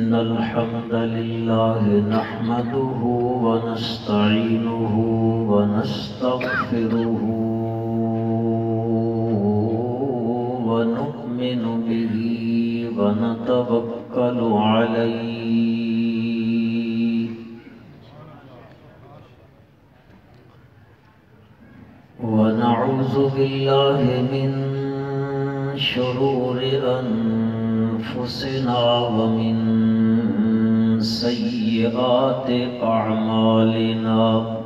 إن الحمد لله نحمده ونستعينه ونستغفره ونؤمن به ونتوكل عليه ونعوذ بالله من شرور أنفسنا ومن سيئات أعمالنا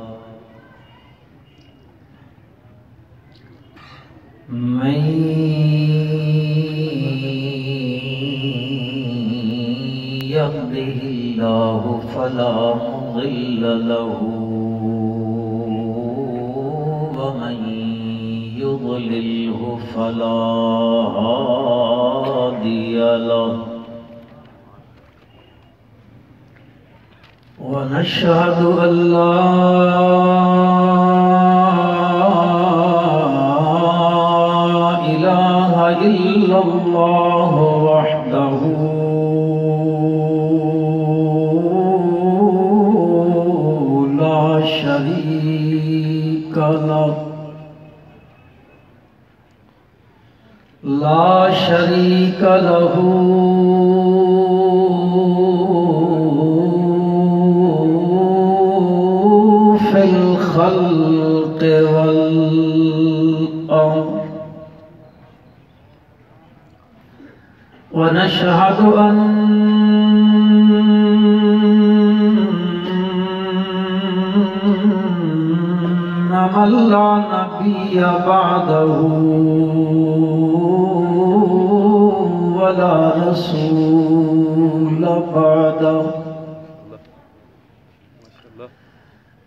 من يهده الله فلا مضل له ومن يضلله فلا هادي له ونشهد أن لا إله إلا الله وحده لا شريك له في الخلق والأمر ونشهد أن من لا نبي بعده ولا رسول بعده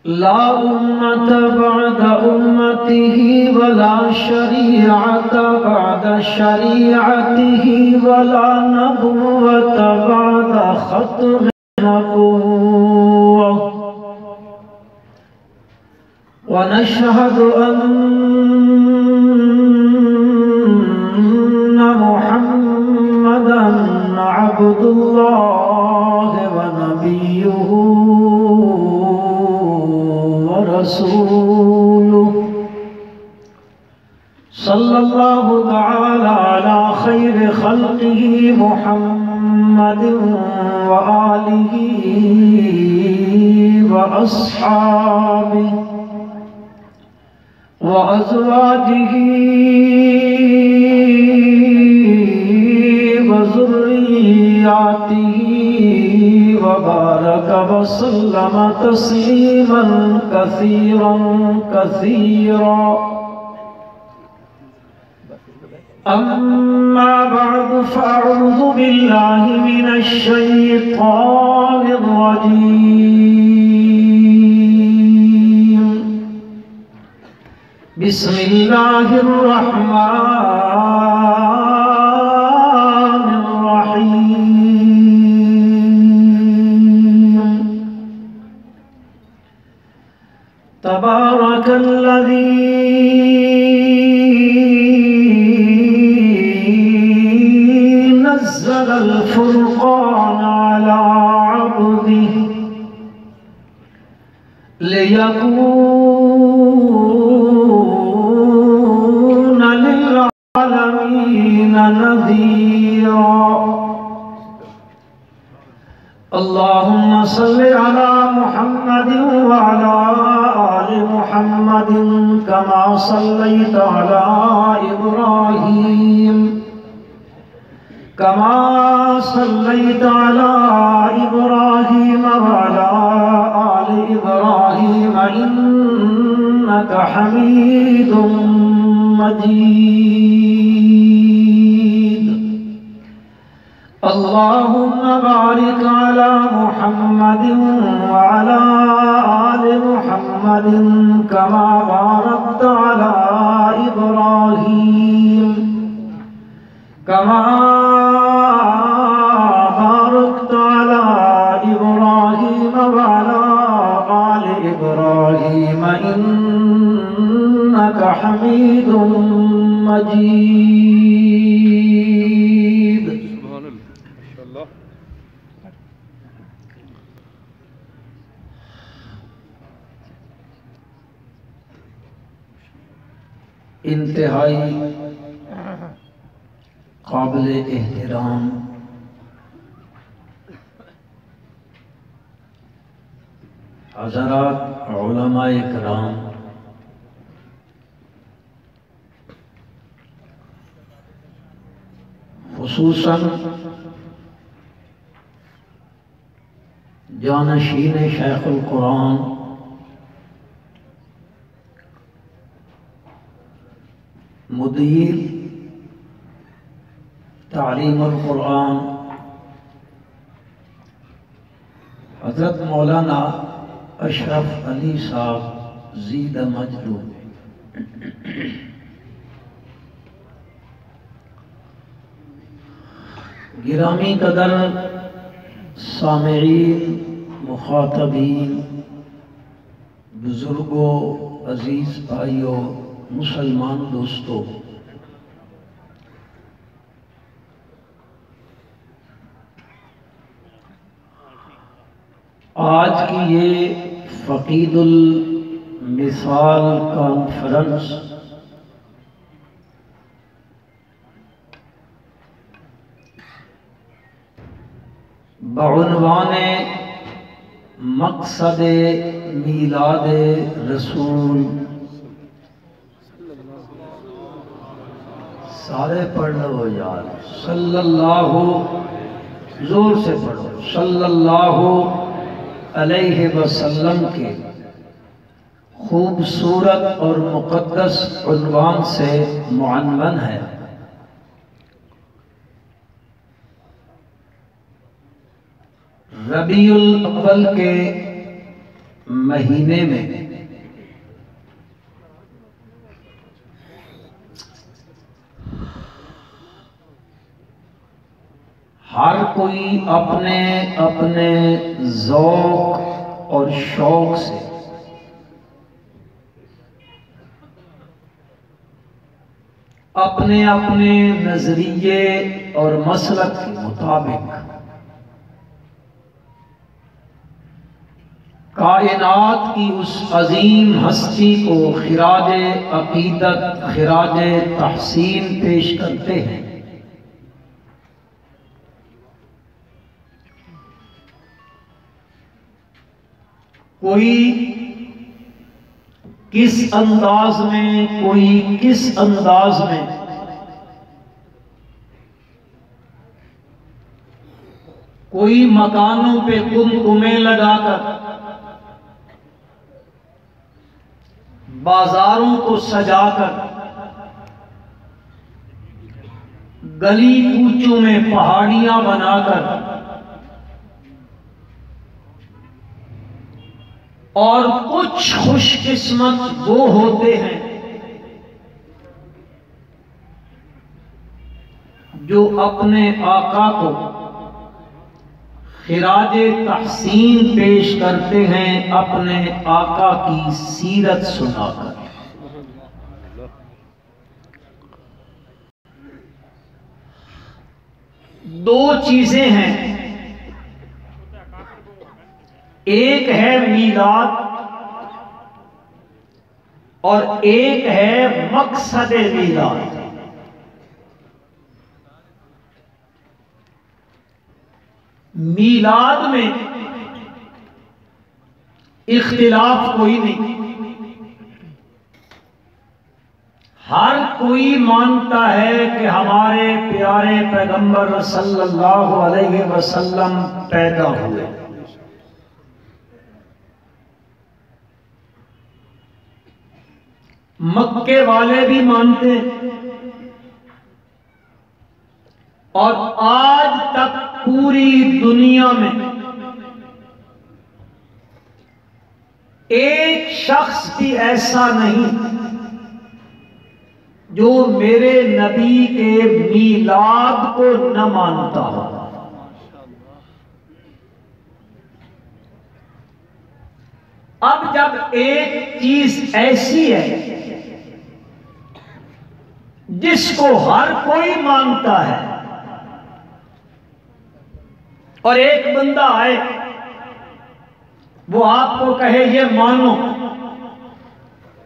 لا أمة بعد أمته ولا شريعة بعد شريعته ولا نبوة بعد ختم نبوة ونشهد أن محمدًا عبد الله ونبيه ورسوله صلى الله تعالى على خير خلقه محمد وآله وأصحابه وأزواجه وذرياته وبارك وسلم تسليما كثيرا كثيرا أما بعد فأعوذ بالله من الشيطان الرجيم بسم الله الرحمن الرحيم تبارك الذي نزل الفرقان على عبده ليكون للعالمين نذيرا اللهم صل على محمد وعلى آل محمد كما صليت على إبراهيم وعلى آل إبراهيم إنك حميد مجيد اللهم بارك على محمد وعلى آل محمد كما باركت على إبراهيم وعلى آل إبراهيم إنك حميد مجيد انتہائی قابل احترام حضرات علماء کرام، خصوصاً جانشین شیخ القرآن مدیر تعلیم القرآن حضرت مولانا اشرف علی صاحب زید مجدو، گرامی قدر سامعین، مخاطبین، بزرگوں، عزیز بھائیوں، مسلمان دوستوں، آج کی یہ فقید المثال کانفرنس بعنوان مقصد میلاد رسول، سارے پڑھ لو یار، صلی اللہ، زور سے پڑھو، صلی اللہ علیہ وسلم کے خوبصورت اور مقدس عنوان سے معنون ہے۔ ربیع الاول کے مہینے میں ہر کوئی اپنے اپنے ذوق اور شوق سے اپنے اپنے نظریے اور مسلک کے مطابق کائنات کی اس عظیم ہستی کو خراج عقیدت، خراج تحسین پیش کرتے ہیں۔ کوئی کس انداز میں، کوئی کس انداز میں، کوئی مکانوں پہ قمقمے لگا کر، بازاروں کو سجا کر، گلی کوچوں میں پہاڑیاں بنا کر، اور کچھ خوش قسمت وہ ہوتے ہیں جو اپنے آقا کو خراج تحسین پیش کرتے ہیں اپنے آقا کی سیرت سنا کر۔ دو چیزیں ہیں، ایک ہے میلاد اور ایک ہے مقصد میلاد۔ میلاد میں اختلاف کوئی نہیں، ہر کوئی مانتا ہے کہ ہمارے پیارے پیغمبر صلی اللہ علیہ وسلم پیدا ہوئے۔ مکے والے بھی مانتے ہیں، اور آج تک پوری دنیا میں ایک شخص بھی ایسا نہیں جو میرے نبی کے میلاد کو نہ مانتا ہو۔ اب جب ایک چیز ایسی ہے جس کو ہر کوئی مانتا ہے، اور ایک بندہ آئے وہ آپ کو کہے یہ مانو،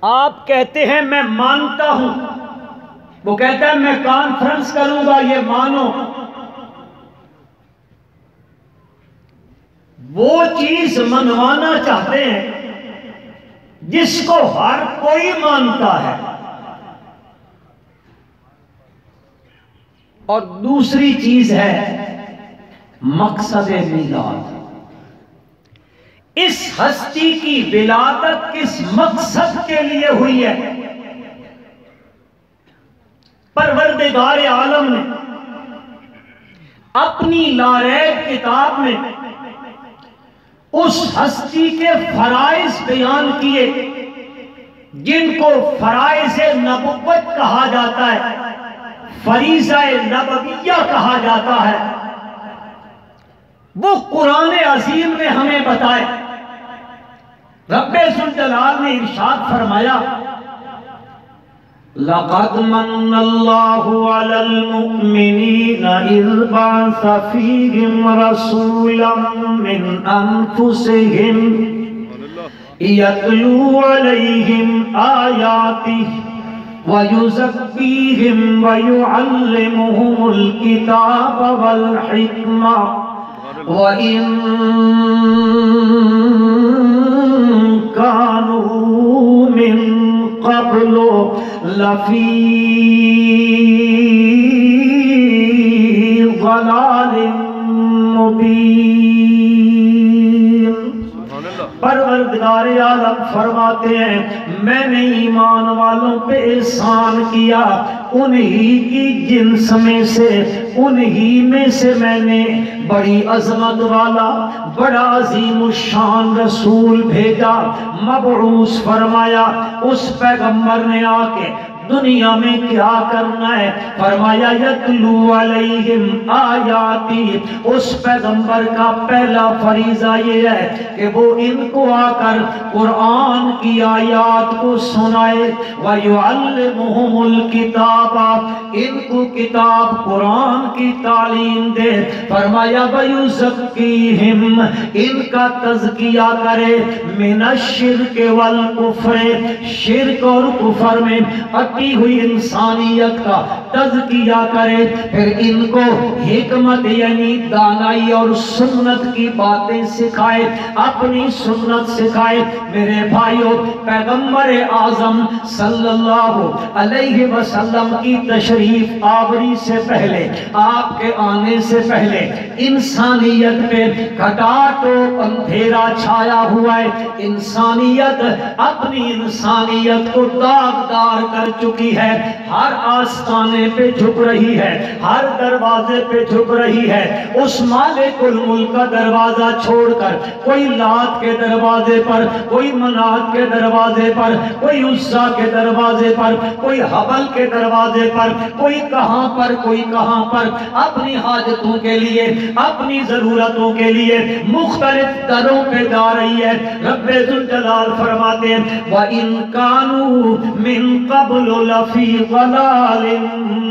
آپ کہتے ہیں میں مانتا ہوں، وہ کہتا ہے میں کانفرنس کروں گا، یہ مانو۔ وہ چیز منوانا چاہتے ہیں جس کو ہر کوئی مانتا ہے، اور دوسری چیز ہے مقصد میلاد۔ اس ہستی کی ولادت کس مقصد کے لیے ہوئی ہے؟ پروردگار عالم نے اپنی لاریب کتاب میں اس ہستی کے فرائض بیان کیے جن کو فرائض نبوت کہا جاتا ہے، فریضہ نبویہ کہا جاتا ہے۔ وہ قرآن عظیم نے ہمیں بتائے۔ رب ذوالجلال نے ارشاد فرمایا لَقَدْ مَنَّ اللَّهُ عَلَى الْمُؤْمِنِينَ إِذْ بَعَثَ فِيهِمْ رَسُولًا مِّنْ أَنفُسِهِمْ يَتْلُو عَلَيْهِمْ آيَاتِهِ وَيُزَكِّيهِمْ وَيُعَلِّمُهُمُ الْكِتَابَ وَالْحِكْمَةَ وَإِن كَانُوا مِن قَبْلُ لَفِي ضَلَالٍ مُبِينٍ۔ پروردگار عالم فرماتے ہیں میں نے ایمان والوں پہ احسان کیا، انہی کی جنس میں سے، انہی میں سے میں نے بڑی عظمت والا، بڑا عظیم الشان رسول بھیجا، مبعوث فرمایا۔ اس پیغمبر نے آ کے دنیا میں کیا کرنا ہے؟ فرمایا یتلو علیہم آیاتی۔ اس پیغمبر کا پہلا فریضہ یہ ہے کہ وہ ان کو آ کر قرآن کی آیات کو سنائے، وَيُعَلِّمُهُمُ الْكِتَابَ، ان کو کتاب قرآن کی تعلیم دے۔ فرمایا وَيُزَكِّيهِمْ، ان کا تزکیہ کرے، مِنَ الشِّرْكِ وَالْكُفْرِ، شرک اور کفر میں اٹی ہوئی انسانیت کا تزکیہ کرے، پھر ان کو حکمت یعنی دانائی اور سنت کی باتیں سکھائے، اپنی سنت سکھائے۔ میرے بھائیوں، پیغمبر اعظم صلی اللہ علیہ وسلم کی تشریف آوری سے پہلے، آپ کے آنے سے پہلے انسانیت پہ گھٹاٹو اندھیرا چھایا ہوا ہے۔ انسانیت اپنی انسانیت کو داغدار کر چکی ہے، ہر آستانے پہ جھک رہی ہے، ہر دروازے پہ جھک رہی ہے۔ اس مالک الملک کا دروازہ چھوڑ کر کوئی لات کے دروازے پر، کوئی منات کے دروازے پر، کوئی عزا کے دروازے پر، کوئی حبل کے دروازے پر، کوئی کہاں پر، کوئی کہاں پر، اپنی حاجتوں کے لیے، اپنی ضرورتوں کے لیے مختلف دروں پہ جا رہی ہے۔ رب ذوالجلال فرماتے ہیں وَإِن كَانُوا مِن قَبْلُ لَفِي ضَلَالٍ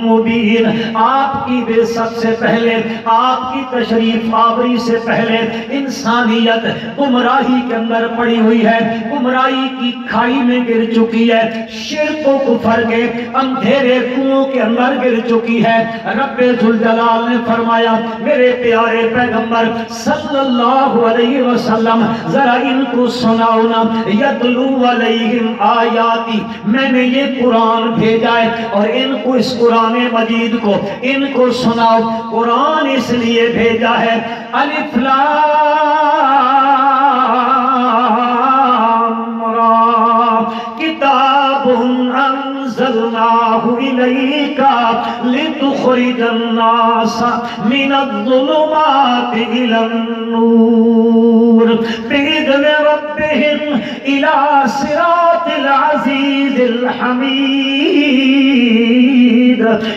مُبِينٍ۔ آپ کی بعثت سے پہلے، آپ کی تشریف آوری سے پہلے انسانیت گمراہی کے اندر پڑی ہوئی ہے، گمراہی کی کھائی میں گر چکی ہے، شرک و کفر کے اندھیرے کنویں کے اندر گر چکی ہے۔ رب ذوالجلال نے فرمایا میرے پیارے پیغمبر صلی اللہ علیہ وسلم ذرا ان کو سناؤ نا، یتلو علیہم آیاتی، میں نے یہ قرآن بھیجا ہے اور ان کو اس قرآن مجید کو ان کو سناؤ۔ قرآن اس لیے بھیجا ہے الف لام را کتاب انزلناہ الیک لتخرج الناس من الظلمات الی النور بإذن ربهم الى صراط العزیز الحمید۔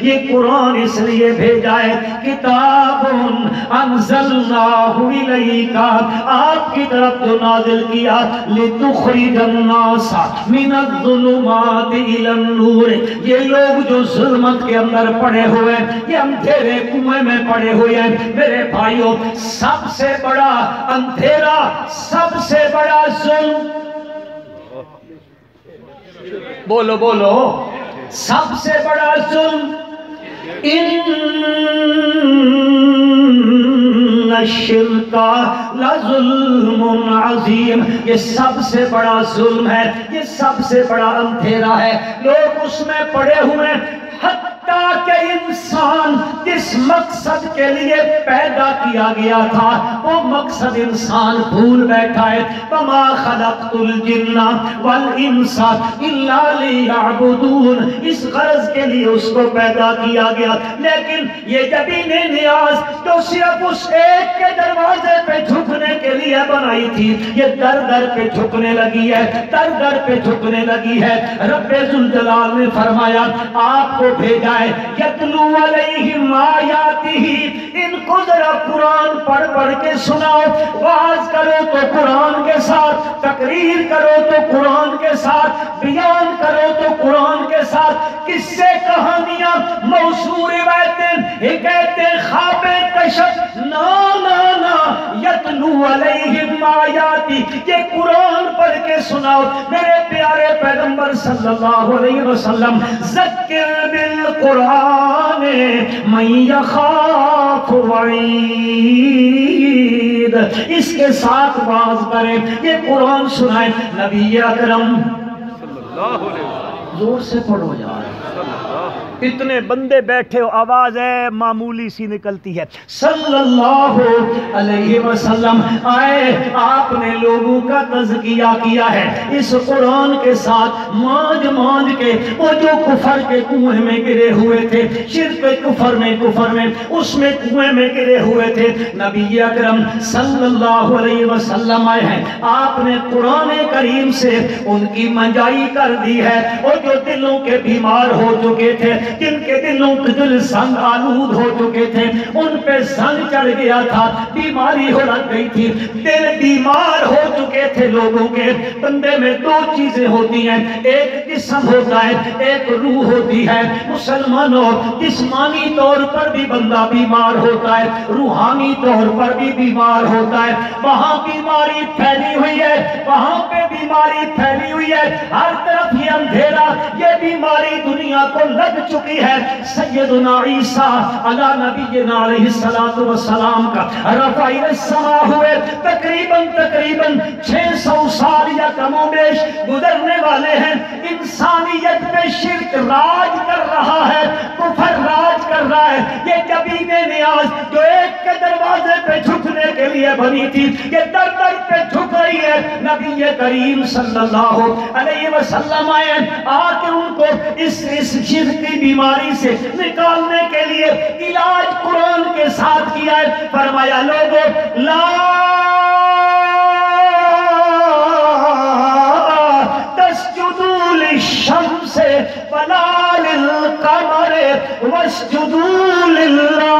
یہ قرآن اس لیے بھیجا ہے کتاب انزلناہ الیک، آپ کی طرف جو نازل کیا، لتخرج الناس من الظلمات الی النور۔ یہ لوگ جو ظلمت کے اندر پڑے ہوئے، یہ اندھیرے کنویں میں پڑے ہوئے ہیں، میرے بھائیوں سب سے بڑا اندھیرا، سب سے بڑا ظلم بولو بولو، سب سے بڑا ظلم ان الشرک لظلم عظیم، یہ سب سے بڑا ظلم ہے، یہ سب سے بڑا اندھیرا ہے، لوگ اس میں پڑے ہوئے ہیں۔ حتیٰ کہ انسان جس مقصد کے لیے پیدا کیا گیا تھا وہ مقصد انسان بھول بیٹھا ہے۔ وَمَا خَلَقْتُ الْجِنَّ وَالْإِنسَ إِلَّا لِيَعْبُدُونَ، اس غرض کے لیے اس کو پیدا کیا گیا، لیکن یہ جبین نیاز تو صرف اس ایک کے دروازے پہ جھکنے کے لیے بنائی تھی، یہ در در پہ جھکنے لگی ہے، در در پہ جھکنے لگی ہے۔ رب ذوالجلال نے فرمایا آپ کو بھیجا ہے یتلو علیہم آیاتہ، ان کو ذرا قرآن پڑھ پڑھ کے سناؤ، واز کرو تو قرآن کے ساتھ، تقریر کرو تو قرآن کے ساتھ، بیان کرو تو قرآن کے ساتھ، قصے کہانیاں موضوع روایتیں حکایتیں خوابیں کشف نا نا نا، یتلو علیہم آیاتی، یہ قرآن پڑھ کے سناؤ۔ میرے پیارے پیغمبر صلی اللہ علیہ وسلم ذکر بالقرآن من یخاف وعید، اس کے ساتھ باز کریں، یہ قرآن سنائیں۔ نبی اکرم صلی اللہ علیہ وسلم، زور سے پڑھو یار، اتنے بندے بیٹھے ہو، آواز ہے معمولی سی نکلتی ہے۔ صلی اللہ علیہ وسلم آئے، آپ نے لوگوں کا تزکیہ کیا ہے اس قرآن کے ساتھ، مانج مانج کے وہ جو کفر کے کنویں میں گرے ہوئے تھے، شرک کفر میں اس میں کنویں میں گرے ہوئے تھے، نبی اکرم صلی اللہ علیہ وسلم آئے ہیں، آپ نے قرآن کریم سے ان کی منجائی کر دی ہے، اور جو دلوں کے بیمار ہو چکے تھے، جن کے دلوں کے دل سنگ آلود ہو چکے تھے، ان پہ سنگ چڑھ گیا تھا، بیماری ہو لگ گئی تھی، دل بیمار ہو چکے تھے لوگوں کے۔ بندے میں دو چیزیں ہوتی ہیں، ایک جسم ہوتا ہے، ایک روح ہوتی ہے۔ مسلمانوں، جسمانی طور پر بھی بندہ بیمار ہوتا ہے، روحانی طور پر بھی بیمار ہوتا ہے، وہاں بیماری پھیلی ہوئی ہے، وہاں پہ بیماری پھیلی ہوئی ہے، ہر طرف یہ اندھیرا، یہ بیماری دنیا کو لگ چکی ہے۔ سیدنا عیسیٰ علی نبینا علیہ السلام کا رفع السماء ہوئے تقریباً 600 سال یا کم و بیش گزرنے والے ہیں، انسانیت پہ شرک راج کر رہا ہے، کفر راج کر رہا ہے۔ یہ جبین نیاز جو ایک کے دروازے پہ جھکنے کے لیے بنی تھی، یہ در در پہ جھک رہی ہے۔ نبی کریم صلی اللہ علیہ وسلم آئے، آ کے ان کو اس شرک کی بیماری سے نکالنے کے لیے علاج قرآن کے ساتھ کیا ہے۔ فرمایا لوگوں، لا تسجدوا للشمس ولا للقمر واسجدوا للہ۔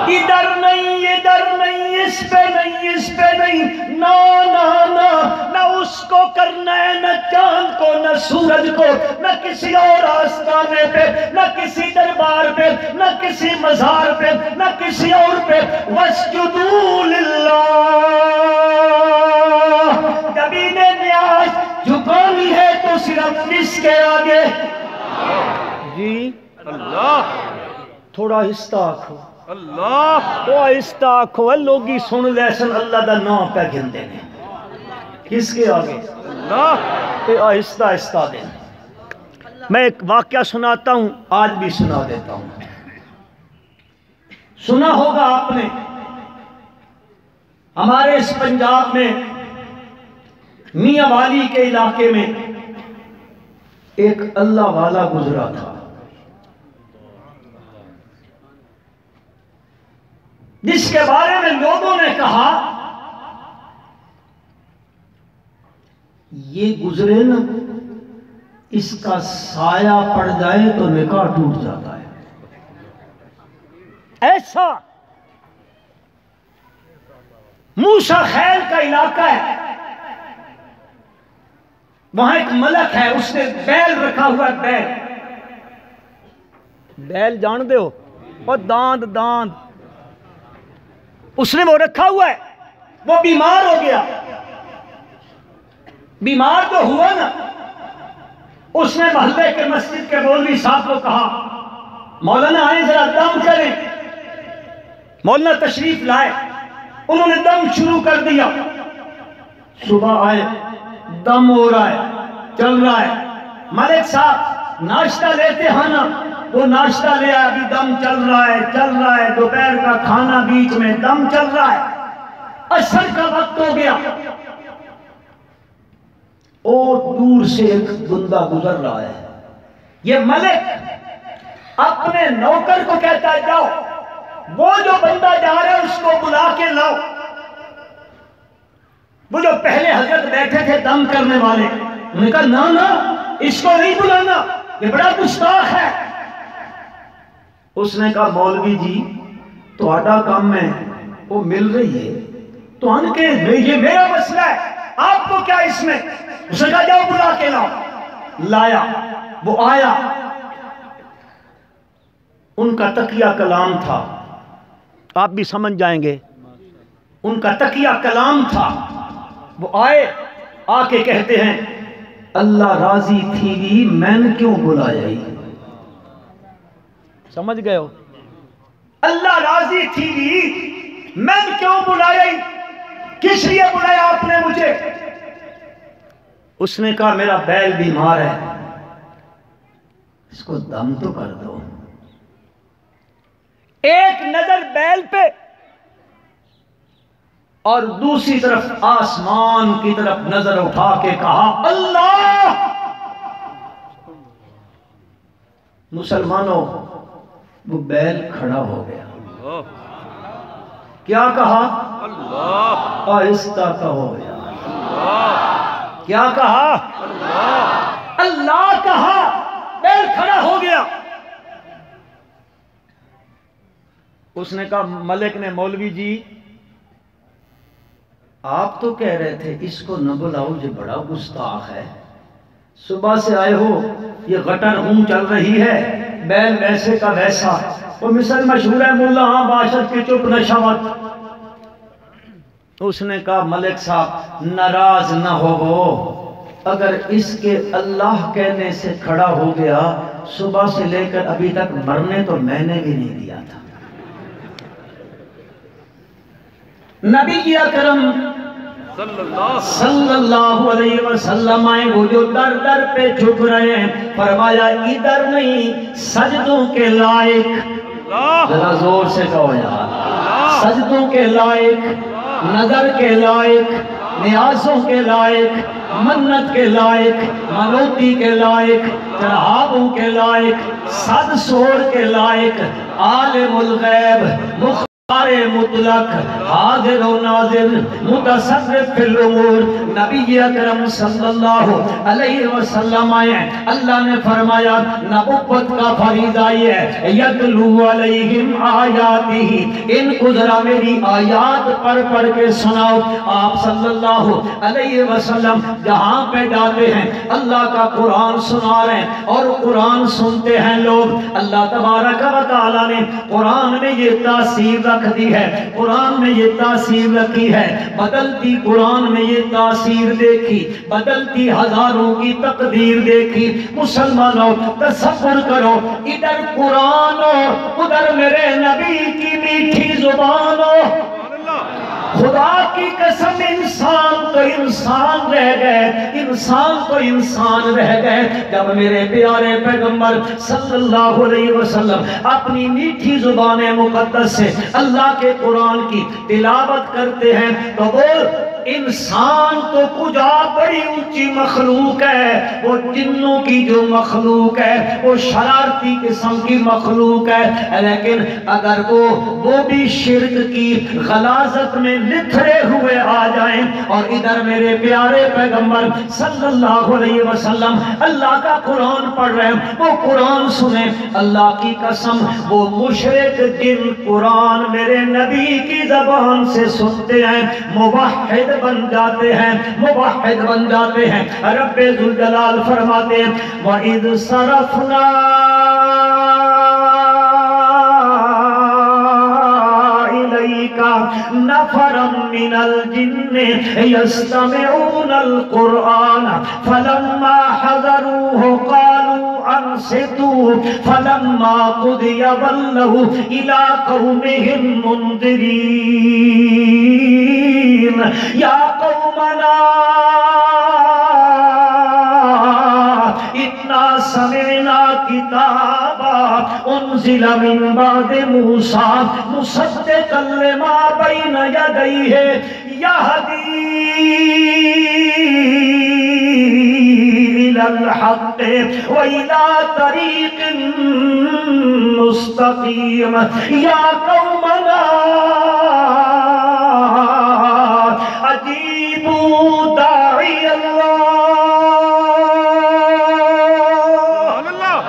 ادھر نہیں، ادھر نہیں، اس پہ نہیں، اس پہ نہیں، نا نا نا، نہ اس کو کرنا ہے، نہ چاند کو، نہ سورج کو، نہ کسی اور آستانے پہ، نہ کسی دربار پہ، نہ کسی مزار پہ، نہ کسی اور پہ۔ وَاسْجُدُوا لِلَّهِ، جبین نیاز جھکانی ہے تو صرف کس کے آگے؟ جی اللہ، تھوڑا آہستہ آکھو، اللہ تو آہستہ آکھو، لوگی سن لے سن اللہ دا نام پہ گھندے نے، کس کے آگے؟ اللہ پہ آہستہ آہستہ دیں۔ میں ایک واقعہ سناتا ہوں، آج بھی سنا دیتا ہوں۔ سنا ہوگا آپ نے، ہمارے اس پنجاب میں میاں والی کے علاقے میں ایک اللہ والا گزرا تھا، جس کے بارے میں لوگوں نے کہا یہ گزرے نا، اس کا سایہ پڑ جائے تو نکاح ٹوٹ جاتا ہے۔ ایسا موسیٰ خیل کا علاقہ ہے، وہاں ایک ملک ہے، اس نے بیل رکھا ہوا ہے، بیل جان دے ہو، اور داند اس نے وہ رکھا ہوا ہے، وہ بیمار ہو گیا. بیمار جو ہوا نا، اس نے محلے کے مسجد کے مولوی صاحب کو کہا مولانا آئیں ذرا دم کریں. مولانا تشریف لائے، انہوں نے دم شروع کر دیا. صبح آئے، دم ہو رہا ہے، چل رہا ہے. ملک صاحب ناشتہ لیتے ہیں نا، وہ ناشتہ لیا، ابھی دم چل رہا ہے چل رہا ہے. دوپہر کا کھانا بیچ میں، دم چل رہا ہے. عصر کا وقت ہو گیا، اور دور سے ایک بندہ گزر رہا ہے. یہ ملک اپنے نوکر کو کہتا ہے جاؤ وہ جو بندہ جا رہا ہے اس کو بلا کے لاؤ. وہ جو پہلے حضرت بیٹھے تھے دم کرنے والے، انہوں نے کہا نا اس کو نہیں بلانا، یہ بڑا گستاخ ہے. اس نے کہا مولوی جی تہاڈا کام ہے، وہ مل رہی ہے تو ان کے یہ میرا مسئلہ ہے، آپ کو کیا اس میں. اس نے کہا جاؤ بلا کے لاؤ. لایا، وہ آیا. ان کا تقیہ کلام تھا، آپ بھی سمجھ جائیں گے. ان کا تقیہ کلام تھا. وہ آئے، آ کے کہتے ہیں اللہ راضی تھی گی میں نے کیوں بلایا. سمجھ گئے ہو؟ اللہ راضی تھی گی میں نے کیوں بلایا، کس لیے بلایا آپ نے مجھے. اس نے کہا میرا بیل بیمار ہے، اس کو دم تو کر دو. ایک نظر بیل پہ اور دوسری طرف آسمان کی طرف نظر اٹھا کے کہا اللہ. مسلمانوں وہ بیل کھڑا ہو گیا. کیا کہا؟ اللہ. آہستہ کہو یا اللہ. کیا کہا؟ اللہ. اللہ کہا، بیل کھڑا ہو گیا. اس نے کہا ملک نے مولوی جی آپ تو کہہ رہے تھے اس کو نہ بلاؤ، یہ بڑا گستاخ ہے. صبح سے آئے ہو، یہ غٹر ہوں چل رہی ہے، بیل ویسے کا ویسا. وہ مثل مشہور ہے مولا ہاں باشد کی چپ نشوت. اس نے کہا ملک صاحب ناراض نہ ہو، اگر اس کے اللہ کہنے سے کھڑا ہو گیا، صبح سے لے کر ابھی تک مرنے تو میں نے بھی نہیں دیا تھا. نبی اکرم صلی اللہ علیہ وسلم آئے، وہ جو در در پہ جھک رہے ہیں، فرمایا ادھر نہیں سجدوں کے لائق. ذرا زور سے کہو یار، سجدوں کے لائق، نظر کے لائق، نیازوں کے لائق، منت کے لائق، منوتی کے لائق، چڑھاووں کے لائق، صد سور کے لائق، عالم الغیب، مختار مطلق، حاضر و ناظر، متصرف فی الامور، نبی اکرم صلی اللہ علیہ وسلم آئے. اللہ نے فرمایا نبوت کا فریضہ یہ ہے یتلو علیہم آیاتہ، ان کو ذرا میری آیات پڑھ کے سناؤ. آپ صلی اللہ علیہ وسلم جہاں پہ جاتے ہیں اللہ کا قرآن سنا رہے ہیں اور قرآن سنتے ہیں لوگ. اللہ تبارک و تعالیٰ نے قرآن میں یہ تاثیر رکھ دی ہے، قرآن میں یہ تاثیر رکھی ہے. بدلتی قرآن میں یہ تاثیر دیکھی، بدلتی ہزاروں کی تقدیر دیکھی. مسلمانوں تصور کرو، ادھر قرآن ہو، ادھر میرے نبی کی میٹھی زبان ہو. خدا کی قسم انسان تو انسان رہ گئے، انسان تو انسان رہ گئے جب میرے پیارے پیغمبر صلی اللہ علیہ وسلم اپنی میٹھی زبان مقدس سے اللہ کے قرآن کی تلاوت کرتے ہیں تو وہ انسان تو کجا بڑی اونچی مخلوق ہے، وہ جنوں کی جو مخلوق ہے وہ شرارتی قسم کی مخلوق ہے. لیکن اگر وہ بھی شرک کی غلاظت میں لتھڑے ہوئے آ جائیں اور ادھر میرے پیارے پیغمبر صلی اللہ علیہ وسلم اللہ کا قرآن پڑھ رہے ہیں، وہ قرآن سنیں، اللہ کی قسم وہ مشرک جن قرآن میرے نبی کی زبان سے سنتے ہیں موحد بن جاتے ہیں، موحد بن جاتے ہیں. رب ذوالجلال فرماتے ہیں وَإِذْ صَرَفْنَا إِلَيْكَ نفرا من الجن يستمعون القرآن فلما حضروه قالوا انصتوا فلما قضي ولوا إلى قومهم منذرين يا قومنا إنا سمعنا كتابا انزل من بعد موسى مصدقا لما بين يديه يهدي إلى الحق وإلى طريق مستقيم يا قومنا أجيبوا داعي الله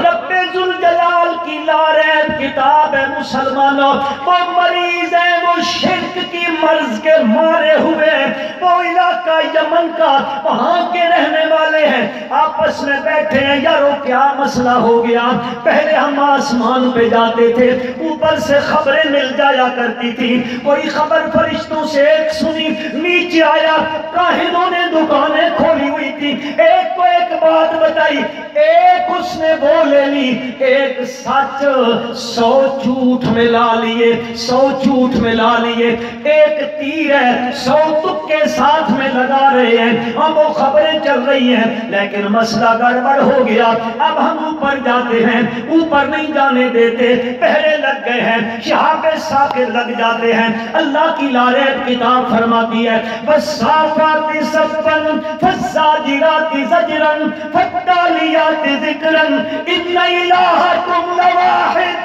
رب ذوالجلال کی لاریب کتاب ہے مسلمانوں، وہ مریض ہے، وہ شرک کی مرض کے مارے ہوئے، وہ علاقہ یمن کا، وہاں کے رہنے والے ہیں، آپس میں بیٹھے ہیں، یارو کیا مسئلہ ہو گیا؟ پہلے ہم آسمان پہ جاتے تھے، اوپر سے خبریں مل جایا کرتی تھی، کوئی خبر فرشتوں سے ایک سنی، نیچے آیا، کاہنوں نے دکانیں کھولی ہوئی تھی، ایک کو ایک بات بتائی، ایک اس نے وہ لے لی، ایک سچ 100 جھوٹ ملا لیے، 100 جھوٹ ملا لیے، ایک تیر ہے 100 تکے ساتھ میں لگا رہے ہیں، ہم وہ خبریں چل رہی ہیں، لیکن مسئلہ گڑبڑ ہو گیا، اب ہم اوپر جاتے ہیں، اوپر نہیں جانے دیتے، پہرے لگ گئے ہیں، شہاب ثاقب لگ جاتے ہیں، اللہ کی لاریب کتاب فرماتی ہے وَالصَّافَّاتِ صَفًّا فَالزَّاجِرَاتِ زَجْرًا فَالتَّالِيَاتِ ذِكْرًا إِنَّ إِلَٰهَكُمْ لَوَاحِدٌ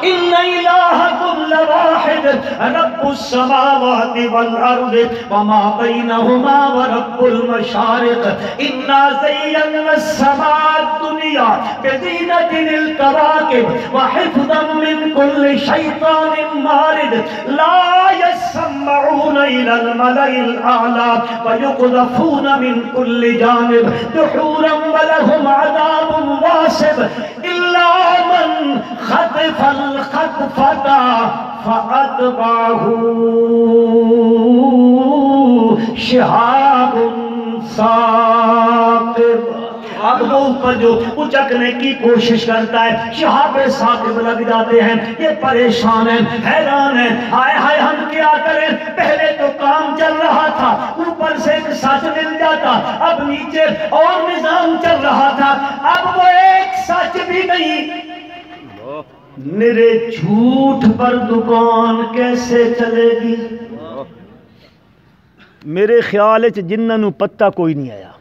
إِنَّ إِلَٰهَكُمْ لَوَاحِدٌ رَبُّ السَّمَاوَاتِ وَالْأَرْضِ وَمَا بَيْنَهُمَا وَرَبُّ الْمَشَارِقِ إِنَّا زَيَّنَّا السَّمَاءَ الدُّنْيَا بِزِينَةٍ الْكَوَاكِبِ وَحِفْظًا مِّن كُلِّ شَيْطَانٍ مَارِدٍ لَا يَسَّمَّعُونَ إِلَى الْمَلَإِ الْأَعْلَى وَيُقْذَفُونَ مِن كُلِّ جَانِبٍ دُحُورًا وَلَهُمْ عَذَابٌ وَاصِبٌ إِلَّا مَنْ خطف الخطفة فأتبعه شهاب ثاقب اب وہ اوپر جو اچکنے کی کوشش کرتا ہے، شہاب ثاقب لگ جاتے ہیں، یہ پریشان ہیں، حیران ہیں، ہائے ہائے ہم کیا کریں؟ پہلے تو کام چل رہا تھا، اوپر سے ایک سچ مل جاتا، اب نیچے اور نظام چل رہا تھا، اب وہ ایک سچ بھی نہیں، میرے جھوٹ پر دکان کیسے چلے گی؟ میرے خیال ہے جنہاں نو پتہ کوئی نہیں آیا،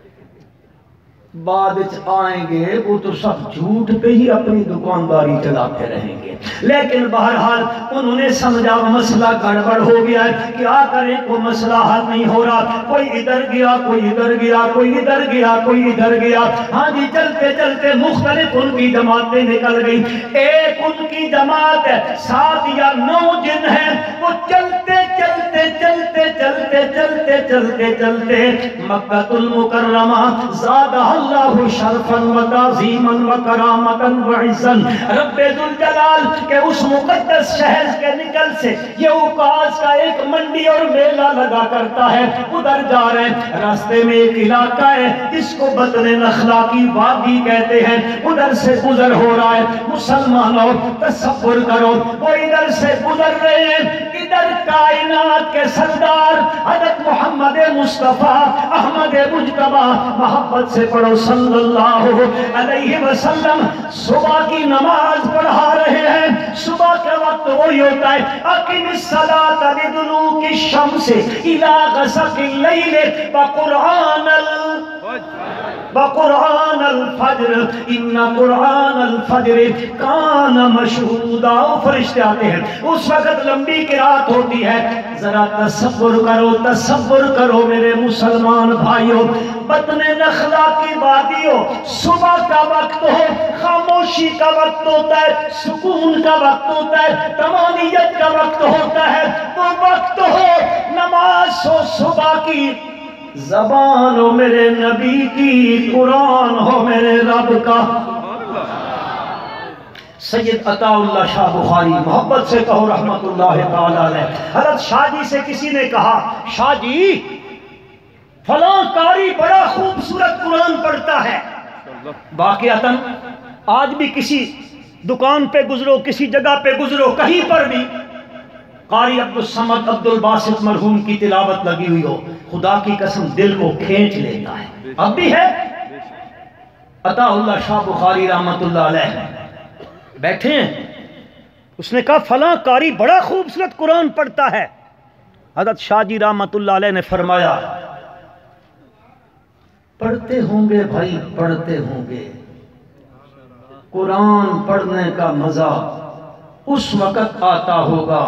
بعد آئیں گے وہ تو سب جھوٹ پہ ہی اپنی دکانداری چلاتے رہیں گے، لیکن بہرحال انہوں نے سمجھا مسئلہ گڑبڑ ہو گیا ہے، کیا کریں؟ کوئی مسئلہ حل نہیں ہو رہا، کوئی ادھر گیا، کوئی ادھر گیا، کوئی ادھر گیا، کوئی ادھر گیا، ہاں جی چلتے چلتے مختلف ان کی جماعتیں نکل گئی، ایک ان کی جماعت ہے 7 یا 9 جن ہیں، وہ چلتے چلتے چلتے چلتے چلتے چلتے چلتے مکہ المکرمہ زادہ اللہ شرفا و تعظیما و کرامتا و عزا، رب ذوالجلال کے اس مقدس شہر کے نکل سے یہ اوقاز کا ایک منڈی اور میلہ لگا کرتا ہے، ادھر جا رہے ہیں، راستے میں ایک علاقہ ہے جس کو بطن نخلا کی وادی کہتے ہیں، ادھر سے گزر ہو رہا ہے، مسلمانوں تصور کرو وہ ادھر سے گزر رہے ہیں، ادھر کائنات کے سردار حضرت محمد مصطفیٰ احمد مجتبیٰ محبت سے پڑھو صلی اللہ علیہ وسلم صبح کی نماز پڑھا رہے ہیں، صبح کے وقت وہی ہوتا ہے اقم الصلاۃ لدلوک الشمس الی غسق اللیل وقرآن الفجر ان قرآن الفجر کان مشہودا، فرشتے آتے ہیں، اس وقت لمبی قرات ہوتی ہے، ذرا تصور کرو میرے مسلمان بھائیوں، بطن نخلا کی وادیوں، صبح کا وقت ہو، خاموشی کا وقت ہوتا ہے، سکون کا وقت ہوتا ہے، تمانیت کا وقت ہوتا ہے، وہ وقت ہو نماز ہو صبح کی، زبان ہو میرے نبی کی، قرآن ہو میرے رب کا، سید عطا اللہ شاہ بخاری، محبت سے کہو رحمت اللہ تعالی علیہ، حضرت شاہ جی سے کسی نے کہا شاہ جی فلاں قاری بڑا خوبصورت قرآن پڑھتا ہے۔ واقعتاً آج بھی کسی دکان پہ گزرو، کسی جگہ پہ گزرو، کہیں پر بھی قاری عبدالصمد عبدالباسط مرحوم کی تلاوت لگی ہوئی ہو، خدا کی قسم دل کو کھینچ لیتا ہے۔ اب بھی ہے عطا اللہ شاہ بخاری رحمت اللہ علیہ بیٹھے ہیں، اس نے کہا فلاں قاری بڑا خوبصورت قرآن پڑھتا ہے۔ حضرت شاہ جی رحمت اللہ علیہ نے فرمایا پڑھتے ہوں گے بھائی، پڑھتے ہوں گے، قرآن پڑھنے کا مزہ اس وقت آتا ہوگا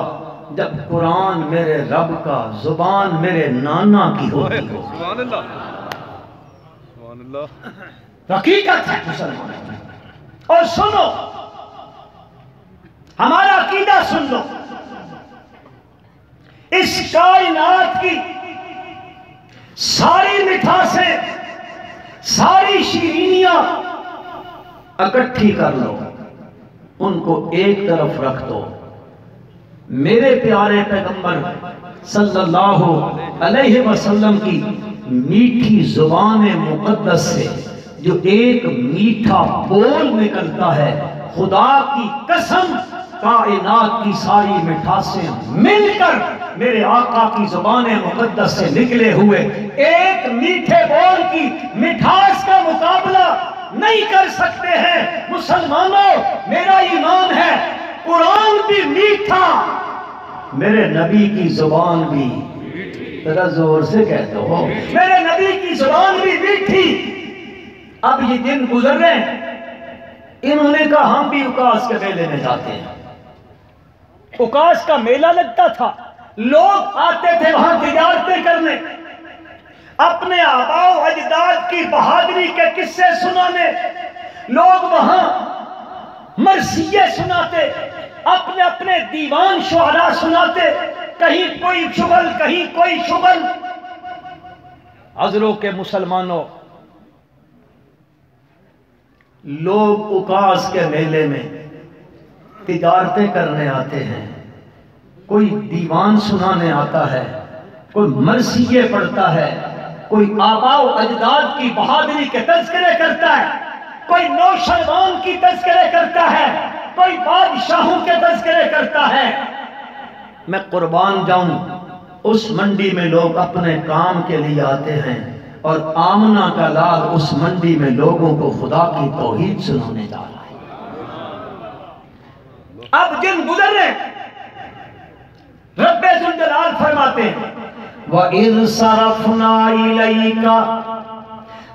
جب قرآن میرے رب کا، زبان میرے نانا کی ہوتی ہو۔ سبحان اللہ، سبحان اللہ، حقیقت ہے مسلمان۔ اور سنو، ہمارا عقیدہ سن لو، اس کائنات کی ساری مٹھاسیں، ساری شیرینیاں اکٹھی کر لو، ان کو ایک طرف رکھ دو، میرے پیارے پیغمبر صلی اللہ علیہ وسلم کی میٹھی زبان مقدس سے جو ایک میٹھا بول نکلتا ہے، خدا کی قسم کائنات کی ساری مٹھاسیں مل کر میرے آقا کی زبان مقدس سے نکلے ہوئے ایک میٹھے بول کی مٹھاس کا مقابلہ نہیں کر سکتے ہیں۔ مسلمانوں، میرا ایمان ہے قرآن بھی میٹھا، میرے نبی کی زبان بھی، ذرا زور سے کہہ دو، میرے نبی کی زبان بھی میٹھی۔ اب یہ دن گزر رہے ہیں، انہوں نے کہا ہم بھی اکاس کے میلے میں جاتے ہیں۔ اکاس کا میلہ لگتا تھا، لوگ آتے تھے وہاں تجارتیں کرنے، اپنے آباء و اجداد کی بہادری کے قصے سنانے، لوگ وہاں مرثیے سناتے، اپنے اپنے دیوان شعراء سناتے، کہیں کوئی شغل کہیں کوئی شغل۔ حضروں کے مسلمانوں، لوگ اکاس کے میلے میں تجارتیں کرنے آتے ہیں، کوئی دیوان سنانے آتا ہے، کوئی مرثیے پڑھتا ہے، کوئی آباء و اجداد کی بہادری کے تذکرے کرتا ہے، کوئی نوشروان کی تذکرے کرتا ہے، کوئی بادشاہوں کے تذکرے کرتا ہے۔ میں قربان جاؤں، اس منڈی میں لوگ اپنے کام کے لیے آتے ہیں، اور آمنہ کا لال اس منڈی میں لوگوں کو خدا کی توحید سنانے جا رہا ہے۔ اب دن گزر رہے، رب ذوالجلال فرماتے ہیں وَإِذْ صَرَفْنَا إِلَيْكَ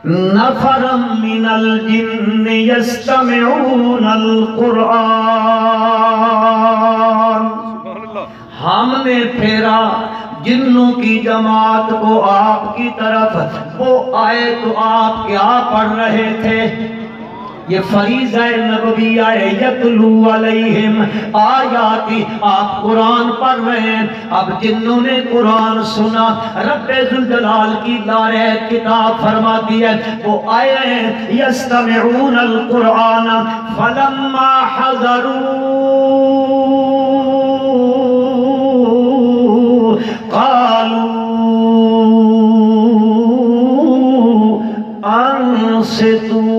نَفَرًا مِّنَ الْجِنِّ يَسْتَمِعُونَ الْقُرْآنَ، ہم نے پھیرا جنوں کی جماعت کو آپ کی طرف، وہ آئے تو آپ کیا پڑھ رہے تھے؟ یہ فریضہ نبویہ ہے، یتلو علیہم آیاتی، آپ قرآن پڑھ رہے ہیں۔ اب جنہوں نے قرآن سنا، رب ذوالجلال کی دارِ کتاب فرماتی ہے وہ آئے ہیں یستمعون القرآن فلما حضروا قالوا انصتوا،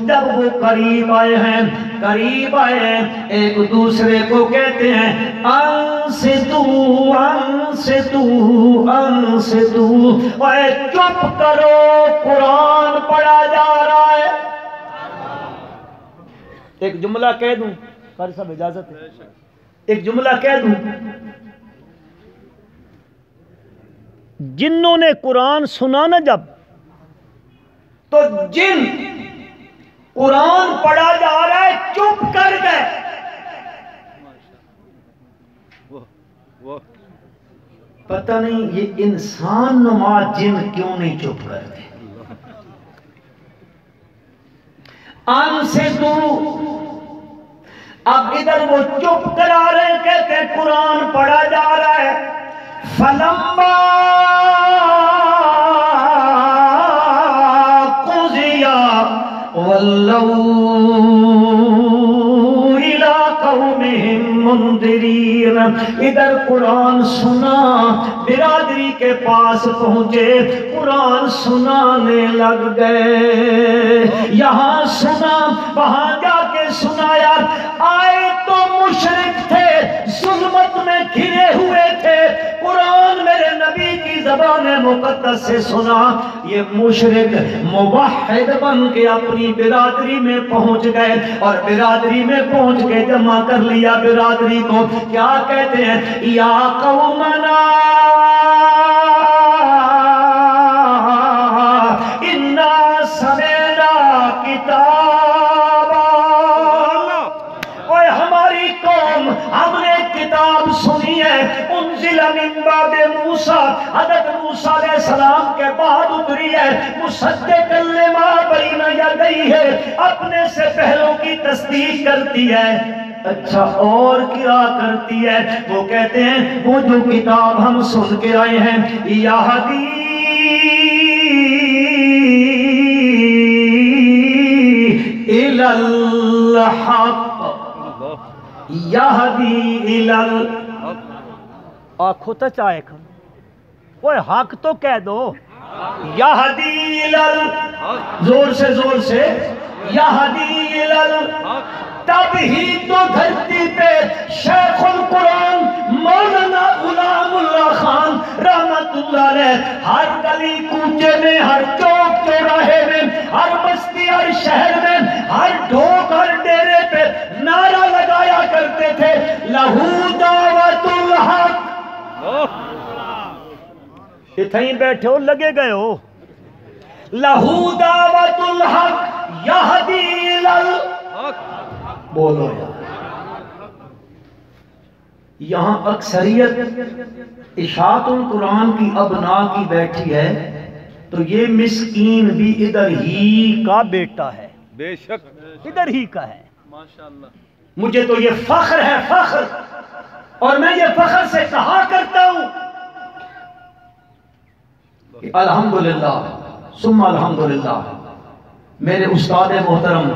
جب وہ قریب آئے ہیں ایک دوسرے کو کہتے ہیں انصتو انصتو انصتو، اے چپ کرو قرآن پڑھا جا رہا ہے۔ ایک جملہ کہہ دوں، قاری صاحب اجازت ہے، ایک جملہ کہہ دوں، جنوں نے قرآن سنا نا جب، تو جن قرآن پڑھا جا رہا ہے چپ کر گئے۔ پتہ نہیں یہ انسان نما جن کیوں نہیں چپ کرتے۔ ان سے تو اب ادھر وہ چپ کرا رہے ہیں، کہتے ہیں قرآن پڑھا جا رہا ہے۔ فلما ولوا ادھر قرآن سنا، برادری کے پاس پہنچے، قرآن سنانے لگ گئے، یہاں سنا وہاں جا کے سنایا، آئے تو مشرک تھے، ظلمت میں گھرے ہوئے تھے، قرآن میرے نبی کی زبان مقدس سے سنا، یہ مشرک موحد بن کے اپنی برادری میں پہنچ گئے، اور برادری میں پہنچ کے جمع کر لیا برادری کو، کیا کہتے ہیں؟ یا قومنا انا سمعنا کتابا، اوے ہماری قوم، ہم نے کتاب سنی ہے، انزل من بعد موسیٰ، حضرت موسیٰ علیہ السلام کے بعد اتری ہے، مصدقا لما بین یدیہ، اپنے سے پہلوں کی تصدیق کرتی ہے۔ اچھا اور کیا کرتی ہے؟ وہ کہتے ہیں وہ جو کتاب ہم سن کے آئے ہیں، یہدی الی الحق، یہدی الی الحق، آنکھوں تا چاہے کھن اوہ حق تو کہہ دو، یہدی الی الحق، زور سے یہدی الی الحق، تب ہی تو دھرتی پہ شیخ القرآن مولانا غلام اللہ خان رحمت اللہ علیہ ہر گلی کوچے میں، ہر چوک چوراہے میں، ہر بستی، ہر شہر میں، ہر ڈھوک، ہر ڈیرے پہ نعرہ لگایا کرتے تھے، لہو دعوت الحق۔ اتھائیں بیٹھے ہو لگے گئے ہو، لہو دعوت الحق یہدی الی الحق، بولو یہاں اکثریت اشاعت القرآن کی ابنا کی بیٹھی ہے، تو یہ مسکین بھی ادھر ہی کا بیٹا ہے، بے شک ادھر ہی کا ہے۔ ماشاءاللہ، مجھے تو یہ فخر ہے، فخر، اور میں یہ فخر سے کہا کرتا ہوں کہ الحمدللہ ثم الحمدللہ، میرے استاد محترم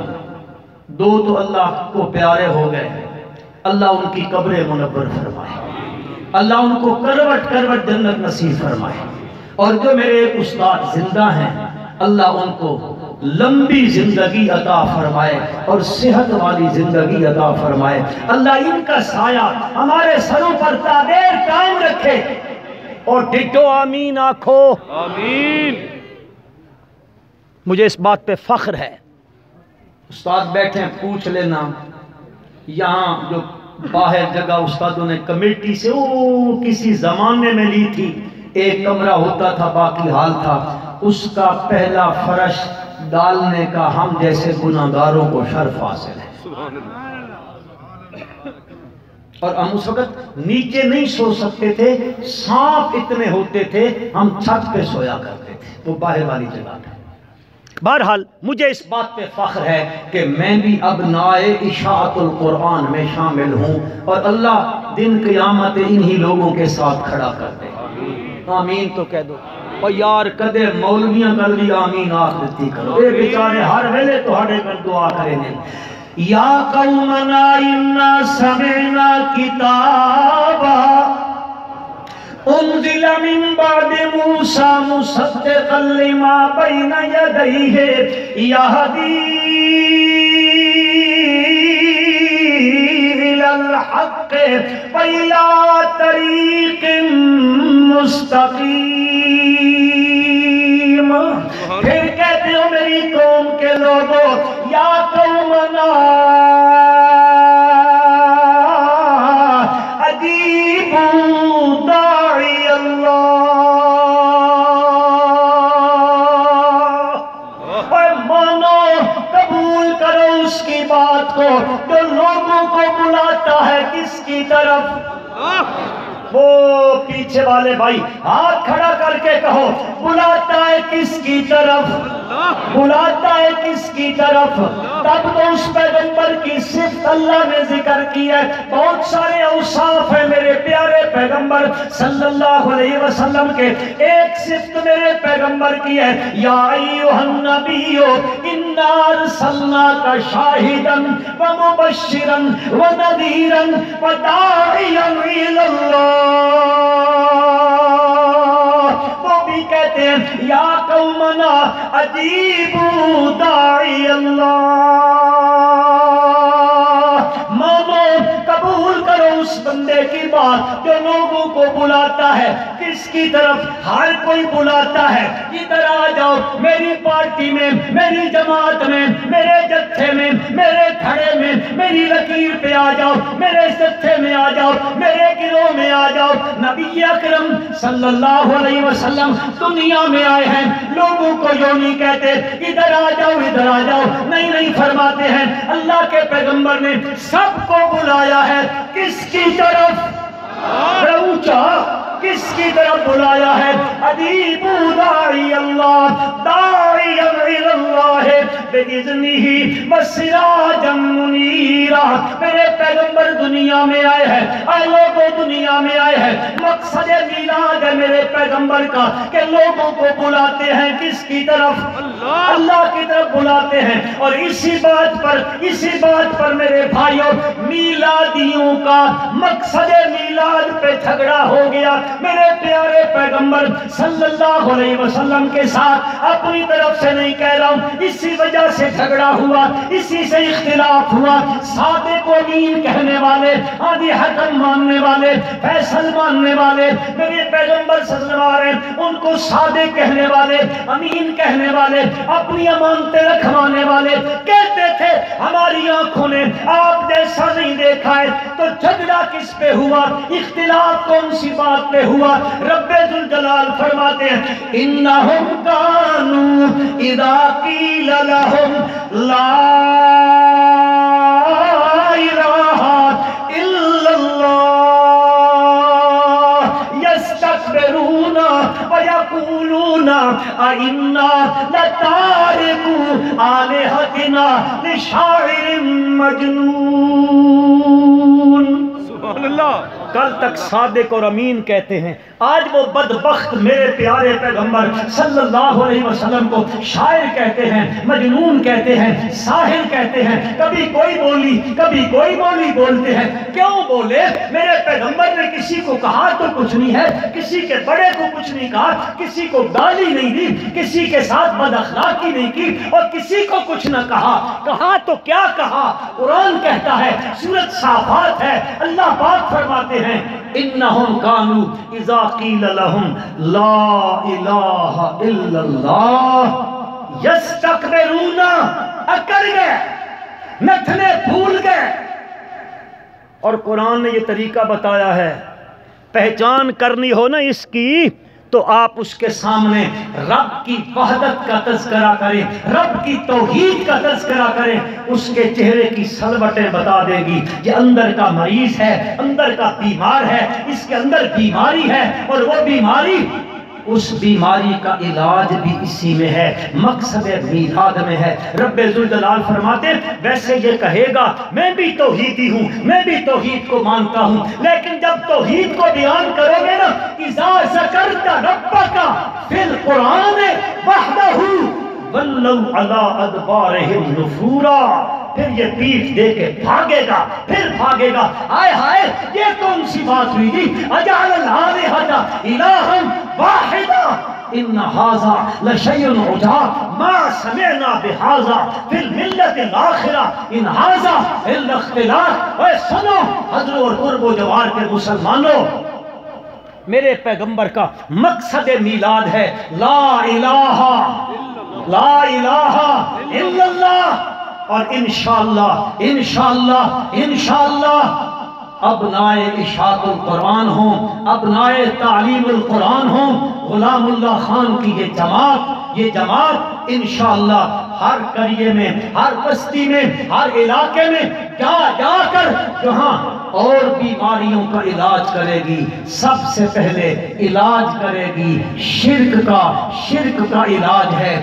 دو تو اللہ کو پیارے ہو گئے، اللہ ان کی قبر منور فرمائے، اللہ ان کو کروٹ کروٹ جنت نصیب فرمائے، اور جو میرے استاد زندہ ہیں اللہ ان کو لمبی زندگی عطا فرمائے اور صحت والی زندگی عطا فرمائے، اللہ ان کا سایہ ہمارے سروں پر تا دیر قائم رکھے، اور ڈٹو آمین آنکھو۔ آمین۔ مجھے اس بات پہ فخر ہے، استاد بیٹھے ہیں، پوچھ لینا، یہاں جو باہر جگہ استادوں نے کمیٹی سے کسی زمانے میں لی تھی، ایک کمرہ ہوتا تھا باقی حال تھا، اس کا پہلا فرش ڈالنے کا ہم جیسے گناہگاروں کو شرف حاصل ہے، سبحان اللہ۔ اور ہم اس وقت نیچے نہیں سو سکتے تھے، سانپ اتنے ہوتے تھے، ہم چھت پہ سویا کرتے تھے، وہ باہر والی جگہ تھا۔ بہرحال مجھے اس بات پہ فخر ہے کہ میں بھی ابنائے اشاعت القرآن میں شامل ہوں، اور اللہ دن قیامت انہی لوگوں کے ساتھ کھڑا کر دے۔ آمین تو کہہ دو، اور یار کدے مولویاں کر لی آمین آخ دیتی کرو، اے بیچارے ہر ویلے تو ہڑے کر دعا کریں گے۔ یا قومنا انا سمعنا کتابا انزل من بعد موسیٰ مصدقا لما بین یدیہ یہدی الی الحق وإلی طریق مستقیم۔ پھر کہتے ہو میری قوم کے لوگوں، یا قومنا اجیبوا داعی اللہ، اور مانو قبول کرو اس کی بات کو جو لوگوں کو بلاتا ہے کس کی طرف؟ وہ پیچھے والے بھائی ہاتھ کھڑا کر کے کہو بلاتا ہے کس کی طرف، بلاتا ہے کس کی طرف؟ تب تو اس پیغمبر کی صفت اللہ نے ذکر کی ہے. بہت سارے اوصاف ہیں میرے پیارے پیغمبر صلی اللہ علیہ وسلم کے. ایک صفت میرے پیغمبر کی ہے یا ایھا النبی انا ارسلناک شاہدا ومبشرا ونذیرا وداعیا الی اللہ. وہ بھی کہتے ہیں یا قومنا اجیبوا داعی اللہ، مانو قبول کرو اس بندے کی بات جو لوگوں کو بلاتا ہے. کس کی طرف؟ ہر کوئی بلاتا ہے ادھر آ جاؤ میری پارٹی میں، میری جماعت میں، میرے جتھے میں، میرے کھڑے میں، میری لکیر پہ آ جاؤ، میرے جتھے میں آ جاؤ، میرے گروہ میں آ جاؤ. نبی اکرم صلی اللہ علیہ وسلم دنیا میں آئے ہیں، لوگوں کو یوں نہیں کہتے ادھر آ جاؤ ادھر آ جاؤ، نہیں نہیں فرماتے ہیں اللہ کے پیغمبر نے سب کو بلایا ہے. کس کی طرف؟ اونچا کس کی طرف بلایا ہے؟ اجیبوا داعی اللہ، داعی الی اللہ باذنہ وسراجا منیرا. میرے پیغمبر دنیا میں آئے ہیں، اے لوگوں دنیا میں آئے ہیں. مقصد میلاد ہے میرے پیغمبر کا کہ لوگوں کو بلاتے ہیں کس کی طرف؟ اللہ کی طرف بلاتے ہیں. اور اسی بات پر میرے بھائیوں میلادیوں کا مقصد میلاد پہ جھگڑا ہو گیا. میرے پیارے پیغمبر صلی اللہ علیہ وسلم کے ساتھ اپنی طرف سے نہیں کہہ رہا ہوں، اسی وجہ سے جھگڑا ہوا، اسی سے اختلاف ہوا. صادق و امین کہنے والے، آدھی حکم ماننے والے، فیصل ماننے والے میرے پیغمبر صلی اللہ علیہ وسلم ان کو صادق کہنے والے، امین کہنے والے، اپنی امانتیں رکھوانے والے کہتے تھے ہماری آنکھوں نے آپ جیسا نہیں دیکھا ہے. تو جھگڑا کس پہ ہوا؟ اختلاف کون سی بات پہ ہوا؟ رب ذوالجلال فرماتے ہیں انہم کانوا اذا قیل لہم لا الہ الا اللہ یستکبرون ویقولون ائنا لتارکو آلہتنا لشاعر مجنون. سبحان اللہ. کل تک صادق اور امین کہتے ہیں، آج وہ بدبخت میرے پیارے پیغمبر صلی اللہ علیہ وسلم کو شاعر کہتے ہیں، مجنون کہتے ہیں، ساحر کہتے ہیں. کبھی کوئی بولی کبھی کوئی بولی بولتے ہیں. کیوں بولے؟ میرے پیغمبر نے کسی کو کہا تو کچھ نہیں ہے، کسی کے بڑے کو کچھ نہیں کہا، کسی کو گالی نہیں دی، کسی کے ساتھ بد اخلاقی نہیں کی، اور کسی کو کچھ نہ کہا. کہا تو کیا کہا؟ قرآن کہتا ہے، سورۃ صافات ہے، اللہ پاک فرماتے ہیں انہم کانوا اذا قیل لہم لا الہ الا اللہ یستکبرون، اکڑ گئے، نتنے بھول گئے. اور قرآن نے یہ طریقہ بتایا ہے، پہچان کرنی ہو نا اس کی تو آپ اس کے سامنے رب کی وحدت کا تذکرہ کریں، رب کی توحید کا تذکرہ کریں، اس کے چہرے کی سلوٹیں بتا دے گی یہ اندر کا مریض ہے، اندر کا بیمار ہے، اس کے اندر بیماری ہے، اور وہ بیماری اس بیماری کا علاج بھی اسی میں ہے، مقصد میلاد میں ہے. رب ذوالجلال فرماتے ہیں ویسے یہ کہے گا میں بھی توحیدی ہوں، میں بھی توحید کو مانتا ہوں، لیکن جب توحید کو بیان کرو گے نا اذا ذکرت ربک فی القرآن وحدہ ولوا علی ادبارہم نفورا، پھر یہ پیٹھ دے کے بھاگے گا، پھر بھاگے گا. آئے ہائے یہ کون سی بات ہوئی جی؟ اجعل الآلہۃ الہا واحدا ان ھذا لشیء عجاب ما سمعنا بھذا فی الملۃ الاخرہ ان ھذا الا اختلاف. اے سنو حضروں اور قرب و جوار کے مسلمانوں، میرے پیغمبر کا مقصد میلاد ہے لا الہ الا اللہ. اور انشاءاللہ ابنائے اشاعت القرآن ہوں، ابنائے تعلیم القرآن ہوں، غلام اللہ خان کی یہ جماعت انشاءاللہ ہر قریے میں، ہر بستی میں، ہر علاقے میں جا کر جہاں اور بیماریوں کا علاج کرے گی، سب سے پہلے علاج کرے گی شرک کا علاج ہے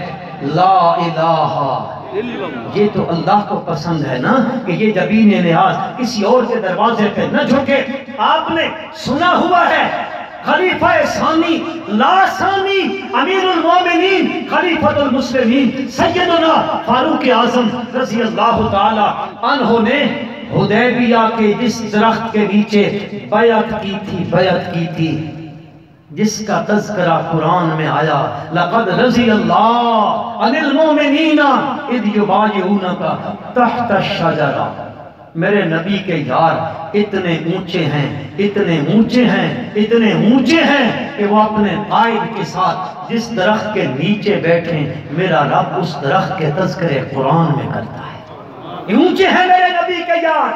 لا الہ۔ یہ تو اللہ کو پسند ہے نا کہ یہ جبین نیاز کسی اور کے دروازے پہ نہ جھکے۔ آپ نے سنا ہوا ہے خلیفہ ثانی لا ثانی امیر المومنین خلیفۃ المسلمین سیدنا فاروق اعظم رضی اللہ تعالی عنہ نے حدیبیہ کے جس درخت کے نیچے بیعت کی تھی جس کا تذکرہ قرآن میں آیا لقد رضی اللہ عن المؤمنین اذ یبایعونک تحت الشجرہ۔ میرے نبی کے یار اتنے اونچے ہیں کہ وہ اپنے قائد کے ساتھ جس درخت کے نیچے بیٹھیں میرا رب اس درخت کے تذکرے قرآن میں کرتا ہے۔ اونچے ہیں میرے نبی کے یار۔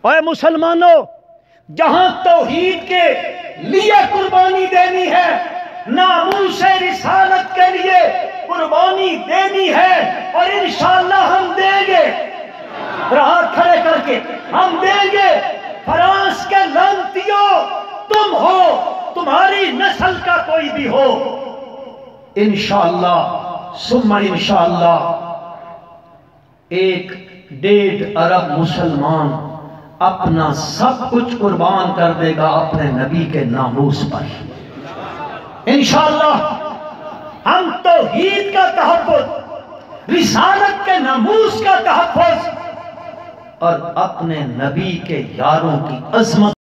اے مسلمانوں، جہاں توحید کے لیے قربانی دینی ہے، ناموس رسالت کے لیے قربانی دینی ہے، اور انشاءاللہ ہم دیں گے، ہاتھ کھڑے کر کے ہم دیں گے۔ فرانس کے لانتیوں، تم ہو، تمہاری نسل کا کوئی بھی ہو، انشاءاللہ ثم انشاءاللہ 1.5 ارب مسلمان اپنا سب کچھ قربان کر دے گا اپنے نبی کے ناموس پر۔ انشاءاللہ ہم توحید کا تحفظ، رسالت کے ناموس کا تحفظ اور اپنے نبی کے یاروں کی عظمت